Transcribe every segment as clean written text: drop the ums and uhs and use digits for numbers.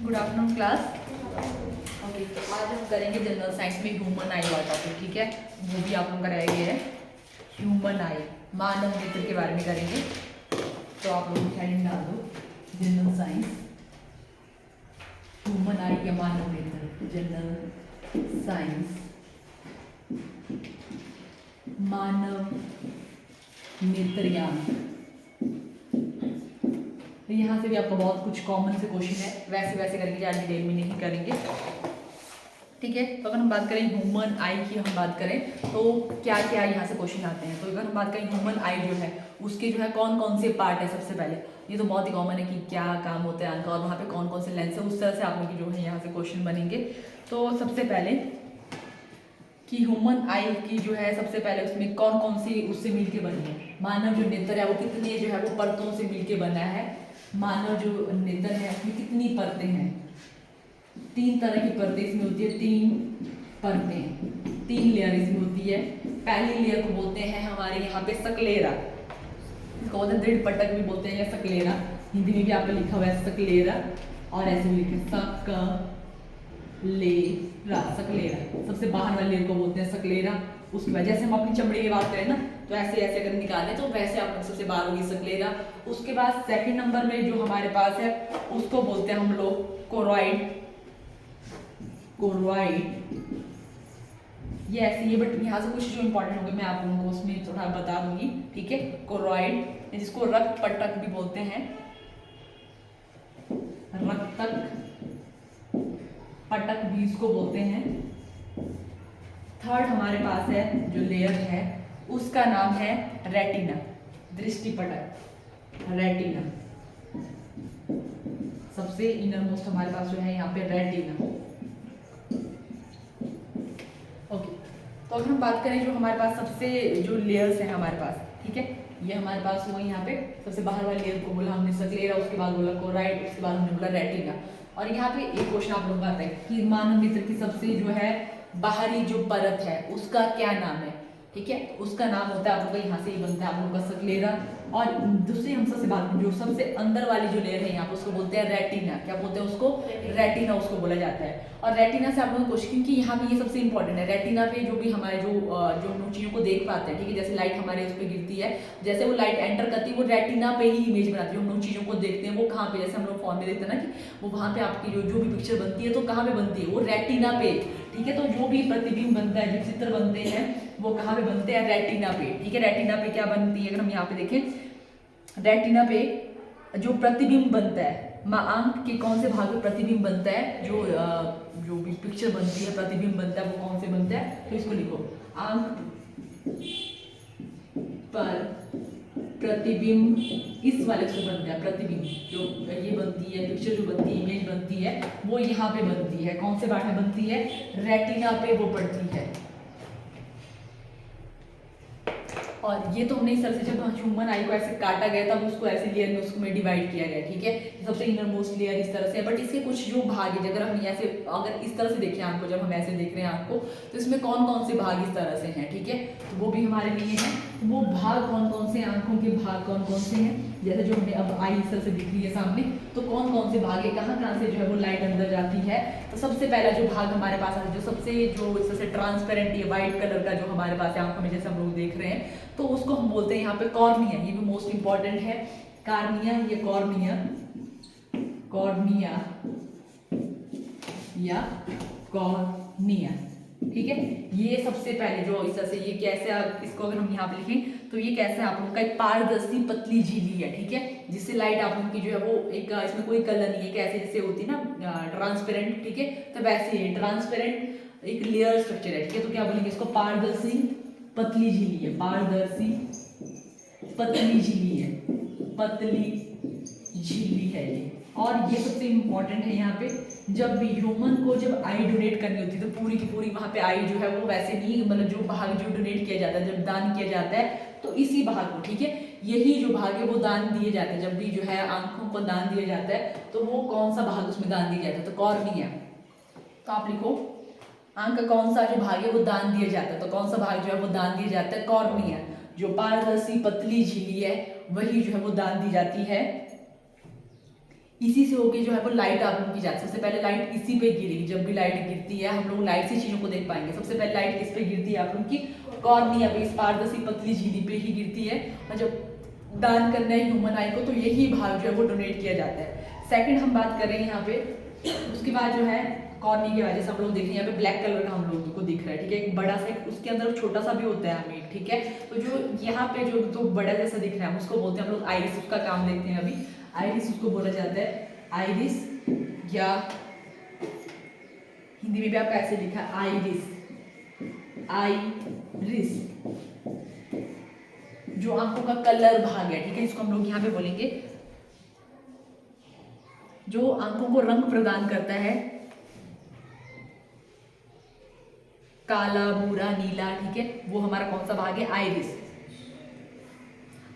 Good afternoon class. Okay, तो आज हम करेंगे जनरल साइंस में ह्यूमन आई वाला टॉपिक, ठीक है। वो भी आप लोग कराया गया है ह्यूमन आई, मानव नेत्र के बारे में करेंगे। तो आप लोग हेडिंग डाल दो जनरल साइंस ह्यूमन आई या मानव नेत्र। जनरल साइंस मानव नेत्रयान। तो यहाँ से भी आपका बहुत कुछ कॉमन से क्वेश्चन है, वैसे वैसे करेंगे, ज़्यादा डिटेल में नहीं करेंगे, ठीक है। तो अगर हम बात करें ह्यूमन आई की, हम बात करें तो क्या क्या यहाँ से क्वेश्चन आते हैं। तो अगर हम बात करें ह्यूमन आई जो है उसके जो है कौन कौन से पार्ट है। सबसे पहले ये तो बहुत ही कॉमन है कि क्या काम होता है आंख का और वहाँ पे कौन कौन से लेंस है, उस तरह से आप लोग की जो है यहाँ से क्वेश्चन बनेंगे। तो सबसे पहले कि ह्यूमन आई की जो है सबसे पहले उसमें कौन कौन सी उससे मिलके बनी है। मानव जो नेत्र है वो कितने जो है वो परतों से मिलके बना है। मानव जो नेत्र है उसमें कितनी परतें हैं। 3 तरह की परतें इसमें होती है। 3 परतें, 3 लेयर इसमें होती है। पहली लेयर को बोलते हैं हमारे यहाँ पे सकलेरा, इसको बोलते हैं दृढ़ पटक भी बोलते हैं या सकलेरा। हिंदी में भी आपने लिखा हुआ है सकलेरा और ऐसे भी लिखे सकलेरा। सबसे बाहर वाली लेयर को बोलते हैं सकलेरा। उसके बाद जैसे हम अपनी चमड़ी की बात करें ना, तो ऐसे ऐसे अगर निकालें तो वैसे आप सबसे बाहर होगी सकलेरा। उसके बाद सेकंड नंबर में जो हमारे पास है उसको बोलते हैं हम लोग कोरॉइड। ये ऐसी है, बट यहाँ से कुछ जो इंपॉर्टेंट होंगे मैं आप लोगों को उसमें थोड़ा बता दूंगी, ठीक है। कोरॉइड जिसको रक्त पटक भी बोलते हैं, रक्त पटक भी इसको बोलते हैं। थर्ड हमारे पास है जो लेयर है उसका नाम है रेटिना, दृष्टि पटक, रेटिना। सबसे इनर मोस्ट हमारे पास जो है यहाँ पे रेटिना। ओके, तो अगर हम बात करें जो हमारे पास सबसे जो लेयर्स हैं हमारे पास, ठीक है, ये हमारे पास हुआ यहाँ पे सबसे बाहर वाली लेयर को बोला हमने सकलेरा, उसके बाद बोला कोराइड, उसके बाद हमने बोला रेटिना। और यहाँ पे एक क्वेश्चन आप लोग का आता है कि मानव नेत्र की सबसे जो है बाहरी जो परत है उसका क्या नाम है, ठीक है। उसका नाम होता है आप लोग का यहाँ से ही बनता है आप लोग का सकलेरा। और दूसरी हम सबसे बात जो सबसे अंदर वाली जो लेयर है यहाँ पे उसको बोलते हैं रेटिना। क्या बोलते हैं उसको? रेटिना उसको बोला जाता है। और रेटिना से आप लोगों को क्वेश्चन, क्योंकि यहाँ पे ये सबसे इंपॉर्टेंट है। रेटिना पे जो भी हमारे जो हम लोग चीज़ों को देख पाते हैं, ठीक है, जैसे लाइट हमारे उस पर गिरती है, जैसे वो लाइट एंटर करती है वो रेटिना पे ही इमेज बनाती है। हम लोग चीज़ों को देखते हैं वो कहाँ पे, जैसे हम लोग फोन में देखते हैं ना कि वो वहाँ पे आपकी जो भी पिक्चर बनती है तो कहाँ पे बनती है, वो रेटिना पे, ठीक है। तो जो भी प्रतिबिंब बनता है, जो चित्र बनते हैं वो कहाँ पे बनते हैं? रेटिना पे, ठीक है। रेटिना पे क्या बनती है, अगर हम यहाँ पे देखें रेटिना पे जो प्रतिबिंब बनता है, आंख के कौन से भाग में प्रतिबिंब बनता है, जो भी पिक्चर बनती है प्रतिबिंब बनता है वो कौन से बनता है। तो इसको लिखो, आंख पर प्रतिबिंब इस वाले से बनता है। प्रतिबिंब जो ये बनती है, पिक्चर जो बनती है, इमेज बनती है, वो यहाँ पे बनती है। कौन से पार्ट में बनती है? रेटिना पे वो पड़ती है। और ये तो हमने इस तरह से जब ह्यूमन आई को ऐसे काटा गया तब उसको ऐसे लेयर में उसको में डिवाइड किया गया, ठीक है। सबसे इनर मोस्ट लेयर इस तरह से है, बट इसके कुछ जो भाग है, अगर हम ऐसे अगर इस तरह से देखें आंख को, जब हम ऐसे देख रहे हैं आंख को, तो इसमें कौन कौन से भाग इस तरह से हैं, ठीक है। तो वो भी हमारे लिए है, वो भाग कौन कौन से, आंखों के भाग कौन कौन से हैं। जैसे जो हमें अब आई इस तरह से दिख रही है सामने, तो कौन कौन से भाग है, कहाँ कहाँ से जो है वो लाइट अंदर जाती है। तो सबसे पहला जो भाग हमारे पास है, जो सबसे जो इस तरह से ट्रांसपेरेंट ये व्हाइट कलर का जो हमारे पास है आंखों में, जैसे हम लोग देख रहे हैं, तो उसको हम बोलते हैं यहाँ पे कॉर्निया। ये भी मोस्ट इंपॉर्टेंट है, कार्निया, ये कॉर्निया, कॉर्निया या कॉर्निया, ठीक है। ये सबसे पहले जो इस तरह से, ये कैसे आप इसको अगर हम यहाँ पे लिखें तो ये कैसे आप लोगों का एक पारदर्शी पतली झिल्ली है, ठीक है, जिससे लाइट आप लोगों की जो है वो एक, इसमें कोई कलर नहीं है, कैसे जैसे होती है ना ट्रांसपेरेंट, ठीक है, तो वैसे ही ट्रांसपेरेंट एक लेयर स्ट्रक्चर है, ठीक है। तो क्या बोलेंगे इसको? पारदर्शी पतली झिल्ली है, पारदर्शी पतली झिल्ली है, पतली झिल्ली है ये। और ये सबसे इंपॉर्टेंट है यहाँ पे, जब भी ह्यूमन को जब आई डोनेट करनी होती है तो पूरी की पूरी वहाँ पे आई जो है वो वैसे नहीं, मतलब जो भाग जो डोनेट किया जाता है, जब दान किया जाता है तो इसी भाग को, ठीक है, यही जो भाग है वो दान दिए जाते हैं। जब भी जो है आंखों को दान दिया जाता है तो वो कौन सा भाग उसमें दान दिया जाता है? तो कॉर्निया। तो आप लिखो आंख का कौन सा जो भाग है वो दान दिया जाता है, तो कौन सा भाग जो है वो दान दिया जाता है? कॉर्निया। जो पारदर्शी पतली झिल्ली है वही जो है वो दान दी जाती है इसी से होके जो है वो लाइट आप लोगों की जाती है। सबसे पहले लाइट इसी पे गिरेगी। जब भी लाइट गिरती है हम लोग लाइट से चीजों को देख पाएंगे। सबसे पहले लाइट किस पे गिरती है आप लोगों की, कॉर्निया पे, इस पारदर्शी पतली झिल्ली पे ही गिरती है। और जब दान करना है ह्यूमन आई को तो यही भाग जो है वो डोनेट किया जाता है। सेकंड हम बात कर रहे हैं यहाँ पे, उसके बाद जो है कॉर्नी के वजह से हम लोग देख रहे हैं यहाँ पे ब्लैक कलर का हम लोगों को दिख रहा है, ठीक है। एक बड़ा सा उसके अंदर छोटा सा भी होता है हमें, ठीक है। तो जो यहाँ पे जो तो बड़ा जैसा दिख रहा है उसको बोलते हैं हम लोग आइरिस। उसका काम देखते हैं अभी। आइरिस उसको बोला जाता है, आइरिस, या हिंदी में भी आपका ऐसे लिखा है आइरिस, आइरिस। जो आंखों का कलर भाग है, ठीक है, इसको हम लोग यहाँ पे बोलेंगे जो आंखों को रंग प्रदान करता है, काला, भूरा, नीला, ठीक है, वो हमारा कौन सा भाग है, आइरिस।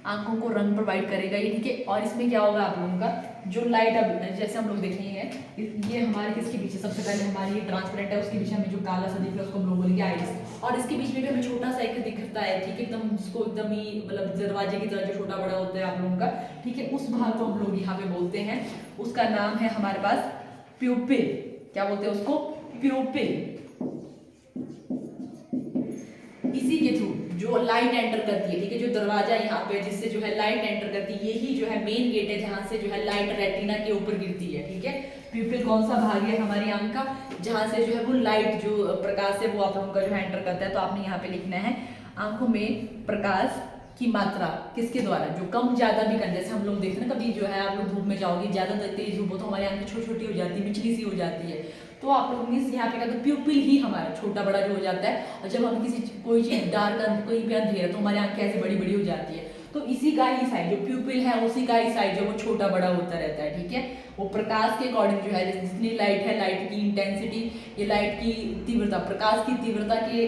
आंखों को रंग प्रोवाइड करेगा ये, ठीक है। और इसमें क्या होगा आप लोगों का जो लाइट, अब जैसे हम लोग देख रहे हैं ये हमारे किसके पीछे, सबसे पहले हमारी ये ट्रांसपेरेंट है, उसके पीछे हमें जो काला सा दिख रहा है उसको हम लोग बोलेंगे आइरिस। और इसके बीच में भी हमें छोटा सा एक दिखता है, ठीक है, एकदम जिसको एकदम ही मतलब दरवाजे की तरह जो छोटा बड़ा होता है आप लोगों का, ठीक है, उस भाग को हम लोग यहाँ पे बोलते हैं, उसका नाम है हमारे पास प्यूपिल। क्या बोलते हैं उसको, प्यूपिल। इसी के थ्रू जो लाइट एंटर करती है, ठीक है, जो दरवाजा यहाँ पे जिससे जो है लाइट एंटर करती है, यही जो है मेन गेट है जहां से जो है लाइट रेटिना के ऊपर गिरती है, ठीक है। प्यूपिल कौन सा भाग है हमारी आंख का, जहां से जो है वो लाइट जो प्रकाश है वो आप लोगों का जो है एंटर करता है। तो आपने यहाँ पे लिखना है आंखों में प्रकाश की मात्रा किसके द्वारा, जो कम ज्यादा भी कर, जैसे हम लोग देखते हैं ना कभी जो है आप लोग धूप में जाओगे, ज्यादा तेज धूप हो तो हमारी आंखें छोटी छोटी हो जाती है, मिचली सी हो जाती है। तो आप लोग मीन्स यहाँ पे क्या, तो प्यूपिल ही हमारा छोटा बड़ा जो हो जाता है। और जब हम किसी कोई चीज डार्क कहीं पे अंधेरा तो हमारी आंखें ऐसे बड़ी बड़ी हो जाती है। तो इसी का ही साइज जो प्यूपिल है उसी का ही साइज जो वो छोटा बड़ा होता रहता है, ठीक है। वो प्रकाश के अकॉर्डिंग जो है जितनी लाइट है, लाइट की इंटेंसिटी, ये लाइट की तीव्रता, प्रकाश की तीव्रता के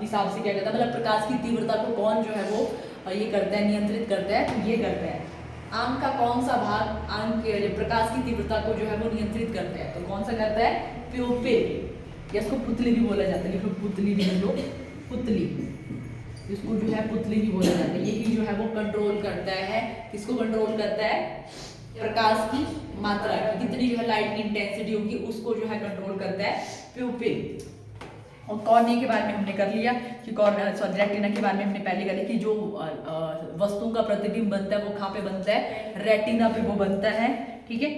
हिसाब से क्या कहता है, मतलब प्रकाश की तीव्रता को कौन जो है वो ये करता है, नियंत्रित करता है, तो ये करता है आंख का कौन सा भाग आंख के प्रकाश की तीव्रता को जो है वो नियंत्रित करता है, तो कौन सा करता है, प्यूपिल। या इसको पुतली भी बोला जाता है, लिखो पुतली भी लिखो, पुतली, इसको जो है पुतली भी बोला जाता है। यही जो है वो कंट्रोल करता है, किसको कंट्रोल करता है, प्रकाश की मात्रा की, कितनी जो है लाइट की इंटेंसिटी होगी उसको जो है कंट्रोल करता है प्यूपिल। और कॉर्निया के बारे में हमने कर लिया कि रेटिना के बारे में हमने पहले कर लिया कि जो वस्तुओं का प्रतिबिंब बनता है वो कहाँ पे बनता है, रेटिना पे वो बनता है, ठीक है।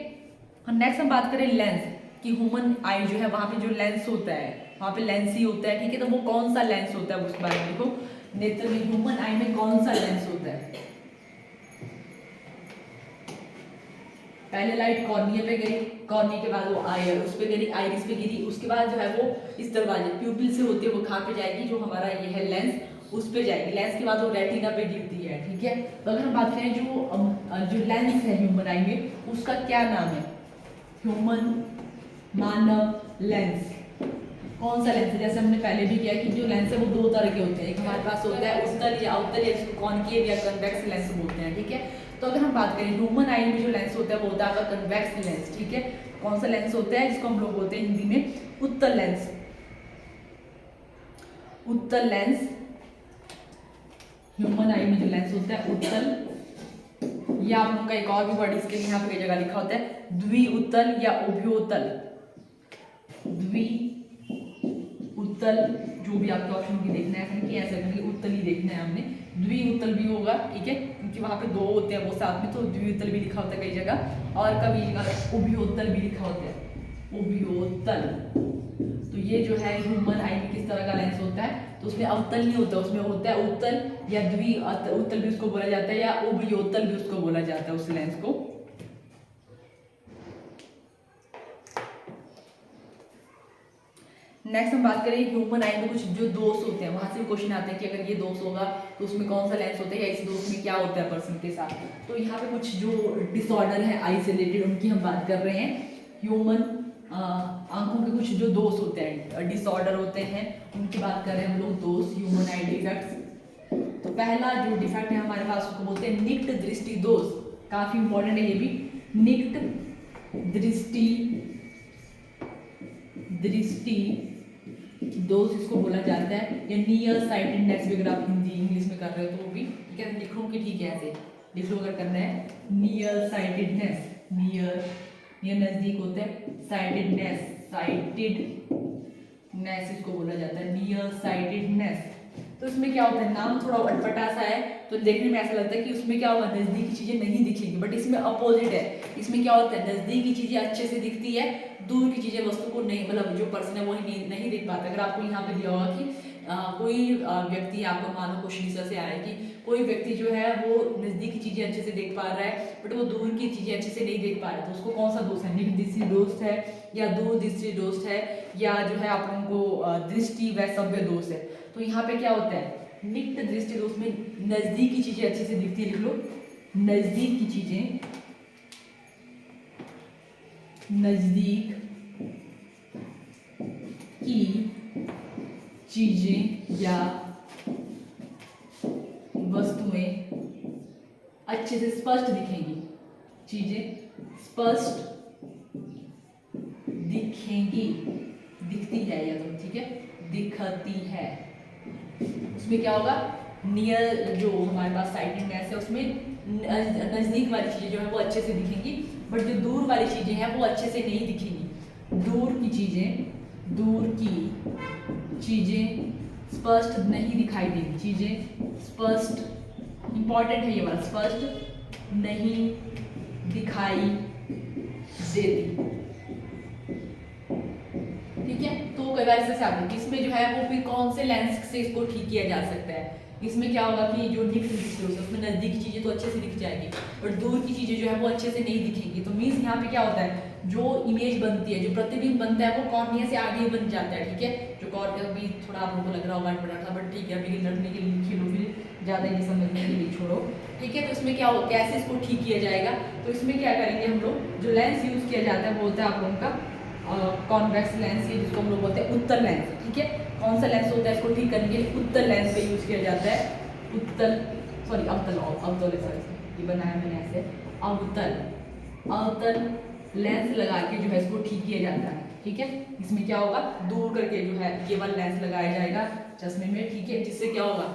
और नेक्स्ट हम बात करें लेंस कि ह्यूमन आई जो है वहाँ पे जो लेंस होता है वहाँ पे लेंस ही होता है, ठीक है। तो वो कौन सा लेंस होता है उसके बारे में देखो, नेत्र में ह्यूमन आई में कौन सा लेंस होता है। पहले लाइट कॉर्निया पे गई, कॉर्निया के बाद वो आई उस पे गिरी, आइरिस पे गिरी, उसके बाद जो है वो इस दरवाजे प्यूपिल से होते वो कहाँ पे जाएगी, जो हमारा ये है लेंस, उस पे जाएगी। लेंस के बाद वो रेटिना पे गिरती है, ठीक है। तो अगर हम बात करें जो लेंस है ह्यूमन आई में उसका क्या नाम है, ह्यूमन मानव लेंस। कौन सा लेंस है, जैसे हमने पहले भी किया कि जो लेंस है वो दो तरह के होते हैं, एक हमारे पास होता है उत्तल या अवतल या जिसको कॉनकेव या कन्वेक्स लेंस बोलते हैं, ठीक है। तो अगर हम बात करें ह्यूमन आई में जो लेंस होता है वो होता है आपका कन्वेक्स लेंस, ठीक है। कौन सा लेंस होता है, जिसको हम लोग बोलते हैं हिंदी में उत्तल लेंस, उत्तल लेंस। ह्यूमन आई में जो लेंस होता है उत्तल, या आप लोगों का एक और भी वर्ड इसके लिए यहाँ पे जगह लिखा होता है द्विउत्तल या उभयोत्तल, द्वि उत्तल, जो भी आपके ऑप्शन की देखना है कि ऐसा करके उत्तल ही देखना है हमने, द्विउत्तल भी होगा, ठीक है, क्योंकि वहां पे दो होते हैं वो साथ में, तो द्विउत्तल भी लिखा होता है कई जगह, और कभी जगह उभयोत्तल भी लिखा होता है, उभयोत्तल। तो ये जो है ह्यूमन आई में किस तरह का लेंस होता है, तो उसमें अवतल नहीं होता, उसमें होता है उत्तल या द्विउत्तल भी उसको बोला जाता है, या उभयोत्तल भी उसको बोला जाता है उस लेंस को। नेक्स्ट हम बात करें ह्यूमन आई में कुछ जो दोष होते हैं, वहां से भी क्वेश्चन आते हैं कि अगर ये दोष होगा तो उसमें कौन सा लेंस होता है, या इस दोष में क्या होता है पर्सन के साथ। तो यहाँ पे कुछ जो डिसऑर्डर है आई से रिलेटेड उनकी हम बात कर रहे हैं। ह्यूमन आंखों के कुछ जो दोष होते हैं, डिसऑर्डर होते हैं, उनकी बात कर रहे हैं हम लोग, दोष, ह्यूमन आई डिफेक्ट्स। तो पहला जो डिफेक्ट है हमारे पास उसको बोलते हैं निक्ट दृष्टि दोष, काफी इंपॉर्टेंट है ये भी, निक्ट दृष्टि दोष इसको बोला जाता है, या नियर साइटेडनेस भी अगर आप हिंदी इंग्लिश में कर रहे हो तो वो भी ठीक है, लिख लो कि ठीक है ऐसे लिख लो अगर करना है, नियर साइटेडनेस, नियर नियर नजदीक होता है, साइटेडनेस, साइटेडनेस इसको बोला जाता है, नियर साइटेडनेस। तो इसमें क्या होता है, नाम थोड़ा अटपटा सा है तो देखने में ऐसा लगता है कि उसमें क्या होगा, नजदीक की चीजें नहीं दिखेंगी, बट इसमें अपोजिट है। इसमें क्या होता है, नजदीक की चीजें अच्छे से दिखती है, दूर की चीजें वस्तु को नहीं, मतलब जो पर्सन है वो नहीं देख पाता। अगर आपको यहाँ पे दिया होगा कि कोई व्यक्ति, आपको मानो क्वेश्चन से आया है कि कोई व्यक्ति जो है वो नजदीक की चीजें अच्छे से देख पा रहा है बट वो दूर की चीजें अच्छे से नहीं देख पा रहा है, तो उसको कौन सा दोष है, निकट दृष्टि दोष है या दूर दृष्टि दोष है, या जो है आप लोगों को दृष्टि व सभ्य दोष है। तो यहाँ पे क्या होता है, निकट दृष्टि दोष में नजदीक की चीजें अच्छे से दिखती है, लिख लो, नजदीक की चीजें, नजदीक की चीजें या वस्तुएं अच्छे से स्पष्ट दिखेंगी, चीजें स्पष्ट दिखेंगी, दिखती है या तो ठीक है, दिखती है। उसमें क्या होगा, नियर जो हमारे पास साइटेडनेस है उसमें नजदीक वाली चीजें जो है वो अच्छे से दिखेंगी, बट जो दूर वाली चीजें हैं वो अच्छे से नहीं दिखेंगी। दूर की चीजें स्पष्ट नहीं दिखाई देंगी, चीजें स्पष्ट, इंपॉर्टेंट है ये वाला, स्पष्ट नहीं दिखाई देती, ठीक है। तो कई बार ऐसे आता है कि इसमें जो है वो फिर कौन से लेंस से इसको ठीक किया जा सकता है। इसमें क्या होगा कि जो निकट दृष्टि है उसमें नजदीक की चीजें तो अच्छे से दिख जाएगी और दूर की चीजें जो है वो अच्छे से नहीं दिखेंगी। तो मीन्स यहाँ पे क्या होता है, जो इमेज बनती है, जो प्रतिबिंब बनता है वो कॉर्निया से आगे बन जाता है, ठीक है। जो कॉर्निया भी थोड़ा आप लोगों को लग रहा होगा बड़ा था, बट ठीक है, अभी लड़ने के लिए लिख लो, फिर ज्यादा ये समझने के लिए छोड़ो, ठीक है। तो इसमें क्या हो, कैसे इसको ठीक किया जाएगा, तो इसमें क्या करेंगे हम लोग, जो लेंस यूज किया जाता है वो होता है आप लोगों का कॉन्वेक्स लेंस, ये जिसको हम लोग बोलते हैं उत्तल लेंस, ठीक है। कौन सा लेंस होता है इसको ठीक करने के लिए, उत्तल लेंस का यूज किया जाता है, उत्तल, सॉरी अवतल ये बनाया मैंने ऐसे, अवतल लेंस लगा के जो है इसको ठीक किया जाता है, ठीक है। इसमें क्या होगा, दूर करके जो है केवल लेंस लगाया जाएगा चश्मे में, ठीक है, जिससे क्या होगा,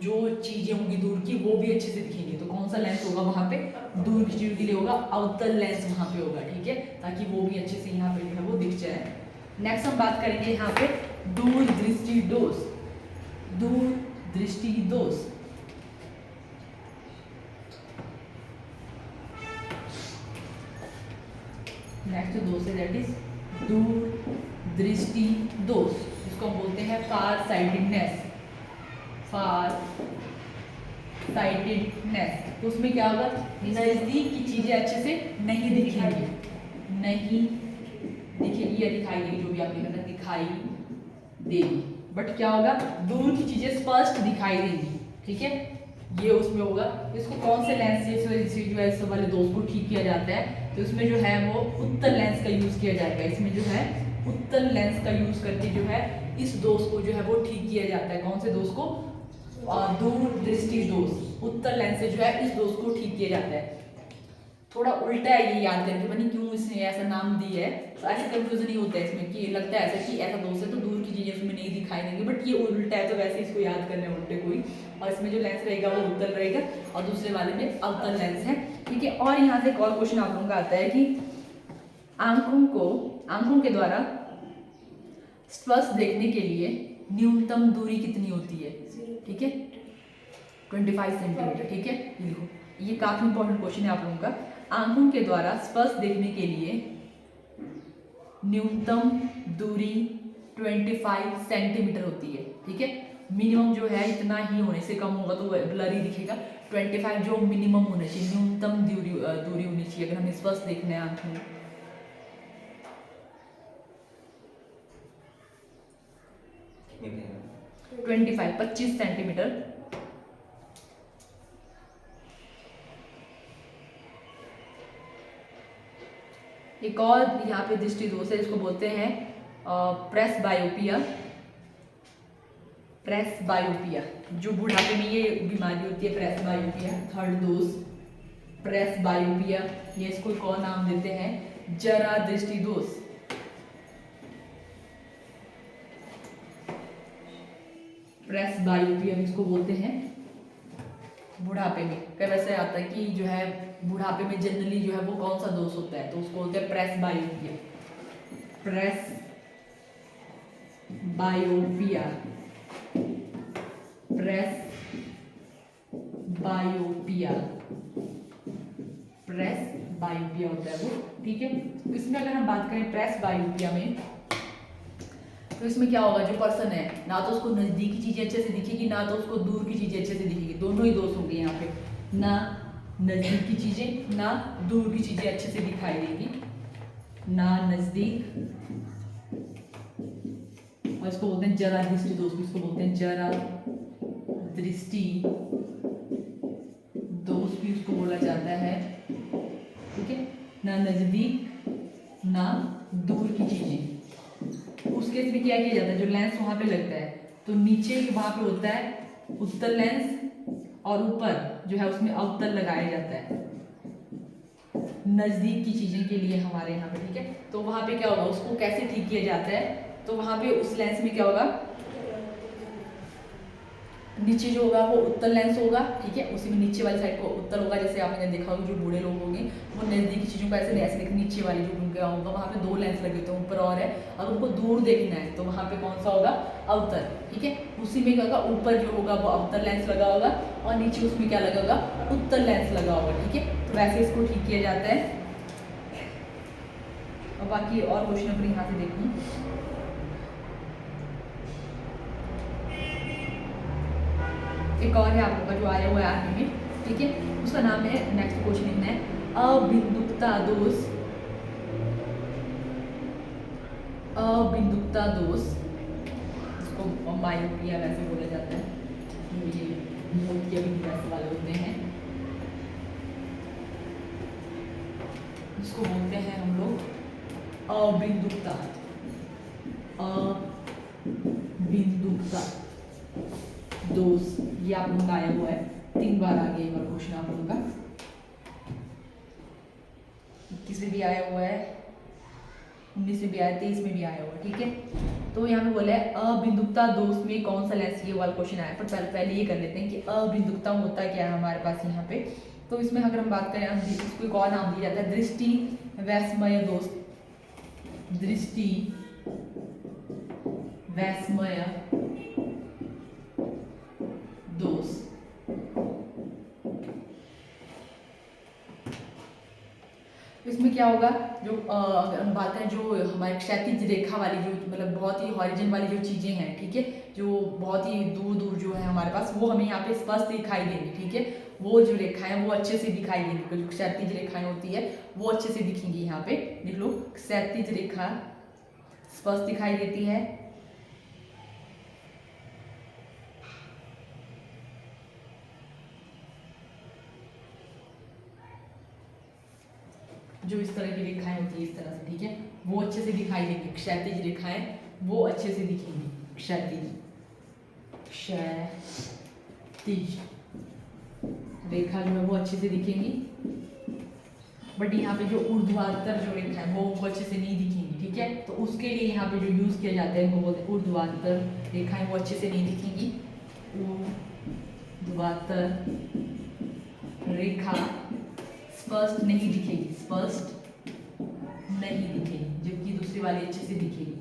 जो चीजें होंगी दूर की वो भी अच्छे से दिखेंगी। तो कौन सा लेंस होगा वहां पे, दूर की चीजों के लिए होगा अवतल लेंस वहां पे होगा, ठीक है, ताकि वो भी अच्छे से यहाँ पे जो है वो दिख जाए। नेक्स्ट हम बात करेंगे यहाँ पे दूर दृष्टि दोष, दूर दृष्टि दोष। नेक्स्ट दोष है दैट इज दूर दृष्टि दोष, जिसको हम बोलते हैं फार साइटेडनेस, फार साइटेडनेस। तो उसमें क्या होगा, नजदीक की चीजें अच्छे से नहीं दिखेंगी, नहीं दिखेगी या दिखाई देगी, जो भी आपने कहना दिखाई देगी, बट क्या होगा, दूर की चीजें स्पष्ट दिखाई देंगी, ठीक है, ये उसमें होगा। इसको कौन से लेंस से जो है इस वाले दोष को ठीक किया जाता है, तो इसमें जो है वो उत्तल लेंस का यूज किया जाएगा। इसमें जो है उत्तल लेंस का यूज करके जो है इस दोष को जो है वो ठीक किया जाता है। कौन से दोष को, दूर दृष्टि दोष, उत्तल लेंस से जो है इस दोष को ठीक किया जाता है। थोड़ा उल्टा है ये याद करके, पता नहीं क्यों इसने ऐसा नाम दिया है, तो ऐसे कंफ्यूजन नहीं होता है इसमें कि लगता है ऐसा कि ऐसा दोष है तो दूर की चीजें उसमें नहीं दिखाई देंगी, बट ये उल्टा है, तो वैसे इसको याद करने उल्टे कोई, और इसमें जो लेंस रहेगा वो उत्तल रहेगा और दूसरे वाले में अवतल लेंस है, ठीक है। और यहाँ से एक और क्वेश्चन आप लोगों का आता है कि आंखों के द्वारा स्पष्ट देखने के लिए न्यूनतम दूरी कितनी होती है, ठीक है, 25 सेंटीमीटर, ठीक है। ये देखो, ये काफी इंपॉर्टेंट क्वेश्चन है आप लोगों का। आंखों के द्वारा स्पष्ट देखने के लिए न्यूनतम दूरी 25 सेंटीमीटर होती है, ठीक है। मिनिमम जो है इतना ही होने से कम होगा तो ब्लर ही दिखेगा, 25 जो मिनिमम होना चाहिए, न्यूनतम दूरी होनी चाहिए अगर हमें स्पष्ट देखना है आंखों में। 25 सेंटीमीटर। एक और यहाँ पे दृष्टि दोष है, इसको बोलते हैं प्रेसबायोपिया। प्रेसबायोपिया, जो बुढ़ापे में ये बीमारी होती है, प्रेसबायोपिया, थर्ड दोष प्रेसबायोपिया। ये इसको एक और नाम देते हैं जरा दृष्टि दोष। प्रेसबायोपिया इसको बोलते हैं बुढ़ापे में कई वैसे आता है कि जो है बुढ़ापे में जनरली जो है वो कौन सा दोष होता है, तो उसको बोलते हैं प्रेस बायोपिया। प्रेस बायोपिया, प्रेस बायोपिया, प्रेस बायोपिया होता है वो, ठीक है। इसमें अगर हम बात करें प्रेस बायोपिया में, तो इसमें क्या होगा, जो पर्सन है ना तो उसको नजदीक की चीजें अच्छे से दिखेगी, ना तो उसको दूर की चीजें अच्छे से दिखेगी, दोनों ही दोष होंगे यहाँ पे, ना नजदीक की चीजें ना दूर की चीजें अच्छे से दिखाई देगी, ना नजदीक, और इसको बोलते हैं जरा दृष्टि दोष, इसको बोलते हैं जरा दृष्टि दोष भी उसको बोला जाता है, ठीक है। ना नजदीक ना दूर की चीजें, उस केस में क्या किया जाता है, जो लेंस वहां पे लगता है तो नीचे वहां पे होता है उत्तल लेंस, और ऊपर जो है उसमें अवतल लगाया जाता है नजदीक की चीजें के लिए हमारे यहाँ पे, ठीक है। तो वहां पे क्या होगा, उसको कैसे ठीक किया जाता है, तो वहां पे उस लेंस में क्या होगा, नीचे जो होगा वो उत्तल लेंस होगा, ठीक है। उसी में नीचे वाली साइड को उत्तल होगा, जैसे आपने देखा होगा जो बूढ़े लोग होंगे वो नजदीकी चीजों को ऐसे ऐसे देखें, नीचे वाली जो उनका होगा वहाँ पे 2 लेंस लगे होते हैं, ऊपर और है, अगर उनको दूर देखना है तो वहाँ पे कौन सा होगा, अवतल, ठीक है। उसी में क्या होगा, ऊपर जो होगा वो अवतल लेंस लगा होगा और नीचे उसमें क्या लगा होगा, उत्तल लेंस लगा होगा, ठीक है। तो वैसे इसको ठीक किया जाता है। और बाकी और क्वेश्चन अपने यहाँ से देखूँ, एक और है आप लोग का जो आया हुआ है आगे में, ठीक है, उसका नाम है, नेक्स्ट क्वेश्चन लिखना है अबिंदुकता दोष, अबिंदुकता दोष, इसको मायोपिया वैसे बोला जाता है, ये मोतिया बिंदु वैसे वाले होते हैं, इसको बोलते हैं हम लोग अबिंदुकता, अबिंदुकता दोष। ये आप लोगों का आया हुआ है, 3 बार आ गया एक क्वेश्चन आप लोगों का, 21 में भी आया हुआ है, 19 में भी आया, 23 में भी आया हुआ है, ठीक है। तो यहाँ पे बोला है अबिंदुकता दोष में कौन सा लेंस, ये वाला क्वेश्चन आया, पर पहले ये कर लेते हैं कि अबिंदुकता होता क्या है हमारे पास यहाँ पे। तो इसमें अगर हम बात करें, इसको एक और नाम दिया जाता है दृष्टि वैषमय दोष, दृष्टि वैषमय दोष। इसमें क्या होगा, जो अगर हम बात करें जो हमारे क्षैतिज रेखा वाली जो मतलब बहुत ही हॉरिजन वाली जो चीजें हैं, ठीक है, जो बहुत ही दूर दूर जो है हमारे पास, वो हमें यहाँ पे स्पष्ट दिखाई देंगी, ठीक है। वो जो रेखाएं वो अच्छे से दिखाई देंगी, जो क्षैतिज रेखाएं होती है वो अच्छे से दिखेंगी, यहाँ पे देख लो, क्षैतिज रेखा स्पष्ट दिखाई देती है, जो इस तरह की रेखाएं होती है इस तरह से, ठीक है, वो अच्छे से दिखाई देंगी, क्षैतिज रेखाएं वो अच्छे से दिखेंगी, क्षैतिज रेखा जो है वो अच्छे से दिखेंगी, बट यहाँ पे जो ऊर्ध्वाधर जो रेखा है वो अच्छे से नहीं दिखेंगी, ठीक है। तो उसके लिए यहाँ पे जो यूज किया जाता है वो बोलते हैं ऊर्ध्वाधर रेखाएं वो अच्छे से नहीं दिखेंगी, ऊर्ध्वाधर रेखा स्पष्ट नहीं दिखेगी, स्पष्ट नहीं दिखेगी, जबकि दूसरी वाली अच्छे से दिखेगी।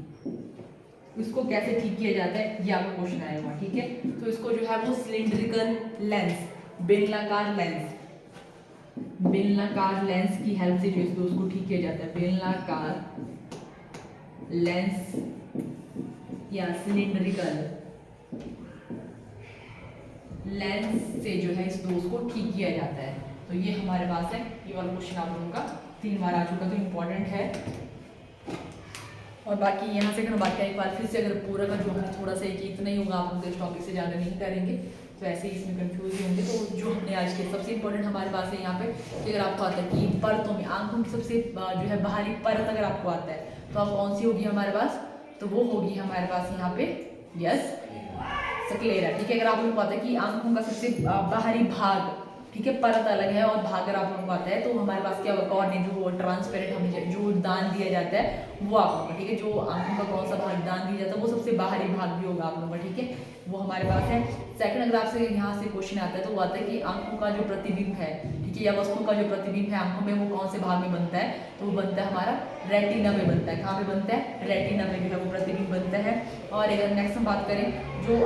इसको कैसे ठीक किया जाता है ये आपको क्वेश्चन आया हुआ, ठीक है। तो इसको जो है वो सिलिंड्रिकल लेंस, बेलनाकार लेंस, बेलनाकार लेंस की हेल्प से जो इसको उसको ठीक किया जाता है, बेलनाकार लेंस या सिलिंड्रिकल लेंस से जो है इस दोष को ठीक किया जाता है। तो ये हमारे पास है, ये वाला क्वेश्चन आप लोगों का 3 बार आ चुका, तो इम्पोर्टेंट है। और बाकी यहाँ से अगर बात करें एक बार फिर से, अगर पूरा का जो हमने थोड़ा सा कि इतना ही होगा, आप लोग इस टॉपिक से ज़्यादा नहीं करेंगे, तो ऐसे ही इसमें कंफ्यूज ही होंगे। तो जो हमने आज के सबसे इम्पोर्टेंट हमारे पास है यहाँ पे कि अगर आपको आता है कि परतों में आंखों की सबसे जो है बाहरी परत अगर आपको आता है तो आप कौन सी होगी हमारे पास, तो वो होगी हमारे पास यहाँ पे यस स्क्लेरा, ठीक है। अगर आप लोगों को पता है कि आंखों का सबसे बाहरी भाग ठीक है, परत अलग है और भाग अगर आप लोगों को आता है तो हमारे पास क्या होगा, कॉर्निया जो ट्रांसपेरेंट हमें जो दान दिया जाता है वो आप लोगों का, ठीक है। जो आंखों का कौन सा भाग दान दिया जाता है वो सबसे बाहरी भाग भी होगा आप लोगों का, ठीक है, वो हमारे पास है। सेकंड अगर आपसे यहाँ से क्वेश्चन आता है तो वो आता है कि आंखों का जो प्रतिबिंब है, ठीक है, या वस्तु का जो प्रतिबिंब है आंखों में वो कौन से भाग में बनता है, तो वो बनता है हमारा रेटिना में बनता है। कहाँ पे बनता है, रेटिना में जो है वो प्रतिबिंब बनता है। और अगर नेक्स्ट हम बात करें जो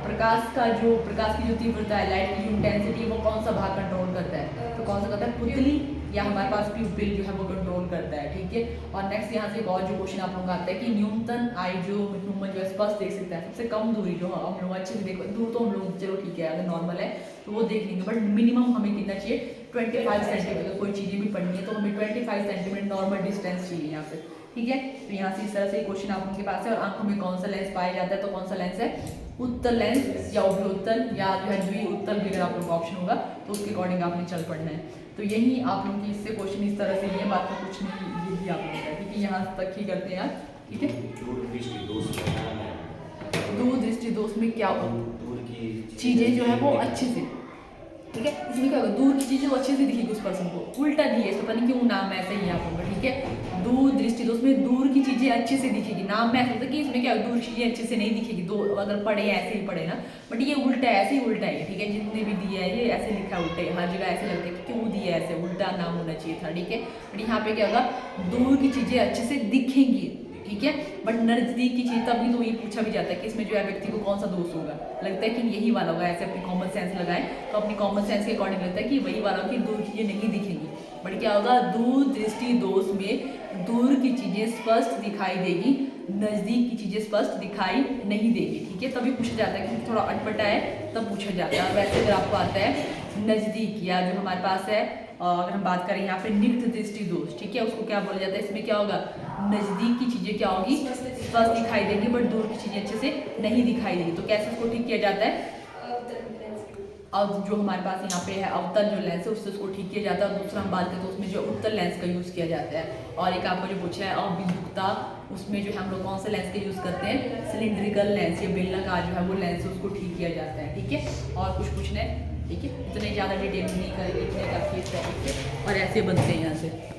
प्रकाश की जो तीव्रता है, लाइट की जो इंटेंसिटी है वो कौन सा भाग कंट्रोल करता है, तो कौन सा करता है, पुतली या हमारे पास प्यूपिल जो है वो कंट्रोल करता है, ठीक है। और नेक्स्ट यहाँ से एक और जो क्वेश्चन आप लोगों का आता है कि न्यूनतम आई जो ह्यूमन जो है स्पष्ट देख सकता है, सबसे कम दूरी जो हम लोग अच्छे से देखो, दूर तो हम लोग चलो ठीक है अगर नॉर्मल है तो वो देख लेंगे, बट मिनिमम हमें कितना चाहिए, 25 सेंटीमीटर। कोई चीज़ें भी पढ़नी है तो हमें 25 सेंटीमीटर नॉर्मल डिस्टेंस चाहिए यहाँ पे, ठीक है। तो यहाँ से इस तरह से क्वेश्चन आप उनके पास है। और आंखों में कौन सा लेंस पाया जाता है, तो कौन सा लेंस है, उत्तल लेंस या उभयोत्तल या जो है द्विउत्तल भी अगर आप लोगों का ऑप्शन होगा तो उसके अकॉर्डिंग आपने चल पड़ना है। तो यही आप लोगों की इससे क्वेश्चन इस तरह से ये बात तो कुछ नहीं, यही आप लोगों का, ठीक है, यहाँ तक ही करते हैं यार, ठीक है। दूर दृष्टि दोष में क्या चीज़ें जो है वो अच्छे से, ठीक है, इसमें क्या होगा, दूर की चीज़ें वो अच्छे से दिखेगी उस पर्सन को, उल्टा नहीं है, पता नहीं क्यों नाम ऐसा ही है आप लोगों का, ठीक है। दूर दृष्टि दोष में दूर की चीज़ें अच्छे से दिखेगी, नाम में ऐसा होता है कि इसमें क्या दूर की चीज़ें अच्छे से नहीं दिखेगी, दो अगर पढ़े ऐसे ही पढ़े ना, बट ये उल्टा है, ऐसे ही उल्टा है, ठीक है, जितने भी दिया है ये ऐसे लिखा है उल्टे, हर जगह ऐसे लगता है कि क्यों दिया है ऐसे, उल्टा नाम होना चाहिए था, ठीक है। बट यहाँ पे क्या होगा, दूर की चीज़ें अच्छे से दिखेंगी, ठीक है, बट नजदीक की चीज, तभी तो ये पूछा भी जाता है कि इसमें जो है व्यक्ति को कौन सा दोष होगा, लगता है कि यही वाला होगा, ऐसे अपनी कॉमन सेंस लगाएं तो अपनी कॉमन सेंस के अकॉर्डिंग लगता है कि वही वाला कि दूर की चीजें नहीं दिखेंगी, बट क्या होगा, दूर दृष्टि दोष में दूर की चीजें स्पष्ट दिखाई देगी, नजदीक की चीजें स्पष्ट दिखाई नहीं देगी, ठीक है। तभी पूछा जाता है कि थोड़ा अटपटा है तब पूछा जाता है। वैसे अगर आपको आता है नजदीक या जो हमारे पास है, अगर हम बात करें यहाँ पे निकट दृष्टि दोष, ठीक है, उसको क्या बोला जाता है, इसमें क्या होगा, नजदीक की चीजें क्या होगी, स्पष्ट दिखाई देंगी, बट दूर की चीजें अच्छे से नहीं दिखाई देगी। तो कैसे उसको ठीक किया जाता है, अब जो हमारे पास यहाँ पे है अवतल जो लेंस है उससे उसको ठीक किया जाता है। और दूसरा हम बात करें तो उसमें जो उत्तल लेंस का यूज़ किया जाता है। और एक आपको जो पूछा है अबिमुखता, उसमें जो है हम लोग कौन सा लेंस का यूज़ करते हैं, सिलिंड्रिकल लेंस या बेलनाकार जो है वो लेंस है उसको ठीक किया जाता है, ठीक है। और कुछ पूछना है, ठीक है, इतने ज़्यादा डिटेल नहीं करेंगे, इतने काफ़ी है, ठीक है, और ऐसे बनते हैं यहाँ से।